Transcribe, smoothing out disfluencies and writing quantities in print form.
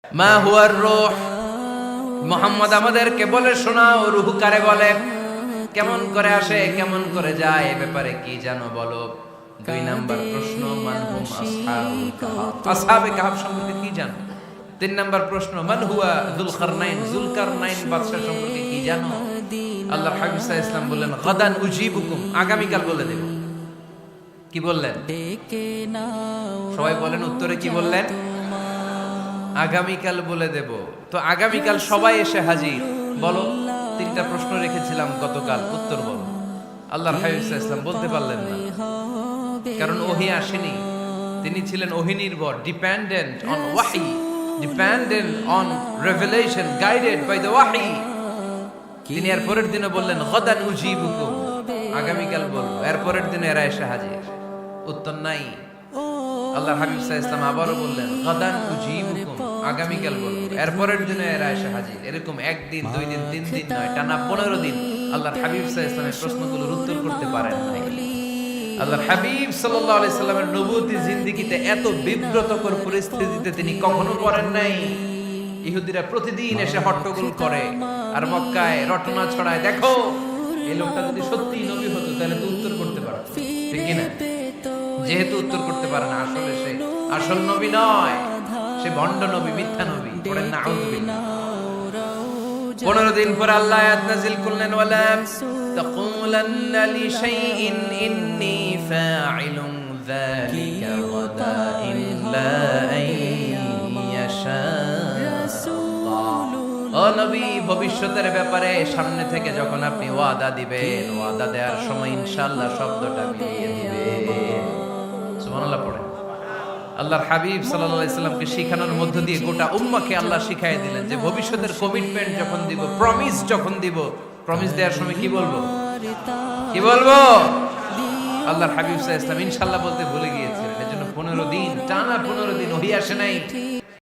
মা হুয়ার রূহ, মুহাম্মদ আমাদেরকে বলে শোনাও রূহ কারে বলে, কেমন করে আসে, কেমন করে যায়, এ ব্যাপারে কি জানো বলো। 2 নাম্বার প্রশ্ন, মান হুম আসহাবুল কাহফ, আসহাবে কাহফ সম্পর্কে কি জানো। 3 নাম্বার প্রশ্ন, মান হুয়া যুলকারনাইন, যুলকারনাইন বাদশা সম্পর্কে কি জানো। আল্লাহর হাবিব সাল্লাল্লাহু আলাইহি ওয়াসাল্লাম বললেন গাদান উজিবুকুম, আগামীকাল বলে দেব। কি বললেন? সবাই বলেন উত্তরে কি বললেন? আগামীকাল বলে দেব। তো আগামীকাল সবাই এসে হাজির। বলো, 3টা প্রশ্ন রেখেছিলাম গতকাল, উত্তর বলো। আল্লাহর হাবিব সাল্লাল্লাহু আলাইহি ওয়াসাল্লাম বলতে পারলেন না, কারণ ওহী আসেনি। তিনি ছিলেন ওহী নির্ভর, ডিপেন্ডেন্ট অন ওয়াহি, dependent on revelation, guided by the ওয়াহি। তিনি এর পরের দিনে বললেন গাদান উজিবুকুম, আগামীকাল বলবো। এর পরের দিনে এরা এসে হাজির, উত্তর নাই। আল্লাহর হাবিব সাল্লাল্লাহু আলাইহি ওয়াসাল্লাম আবারও বললেন গাদান উজিবুকুম, আগামীকাল বলবো। এর পরের দিনে এরা এসে হাজির। এরকম 1 দিন 2 দিন 3 দিন নয়, টানা 15 দিন আল্লাহর হাবিব সাল্লাল্লাহু আলাইহি ওয়াসাল্লামের প্রশ্নগুলোর উত্তর করতে পারেন নাই। আল্লাহর হাবিব সাল্লাল্লাহু আলাইহি সাল্লামের নবুয়তি জিন্দেগিতে এত বিব্রতকর পরিস্থিতিতে তিনি কখনো পড়েন নাই। ইহুদিরা প্রতিদিন এসে হট্টগোল করে আর মক্কায় রটনা ছড়ায়, দেখো এই লোকটা যদি সত্যি নবী হতো তাহলে তো উত্তর করতে পারত, ঠিক কি না? যেহেতু উত্তর করতে পারে না, আসলে সে আসল নবী নয়, সে ভণ্ড নবী, মিথ্যা নবী। পড়েন না আউযুবিল্লাহ। 15 দিন পর আল্লাহ আয়াত নাযিল করলেন, ওয়ালা তাকুলান্না লিশাইইন ইন্নী ফাইলুন যালিকা গাদা ইল্লা আইয়াশা। ও নবী, ভবিষ্যতের ব্যাপারে সামনে থেকে যখন আপনি ওয়াদা দিবেন, ওয়াদা দেওয়ার সময় ইনশাআল্লাহ শব্দটা মিলিয়ে দিবেন। সুবহানাল্লাহ পড়েন। আল্লাহর হাবিব সাল্লাল্লাহু আলাইহি সাল্লামকে শিখানোর মধ্য দিয়ে গোটা উম্মাহকে আল্লাহ শিখাই দিলেন যে ভবিষ্যতের কমিটমেন্ট যখন দিব, প্রমিস যখন দিব, প্রমিস দেওয়ার সময় কি বলবো, কি বলবো। আল্লাহর হাবিব সাল্লাল্লাহু আলাইহি সাল্লাম ইনশাআল্লাহ বলতে ভুলে গিয়েছিলেন। এজন্য 15 দিন, টানা 15 দিন ওহী আসে নাই।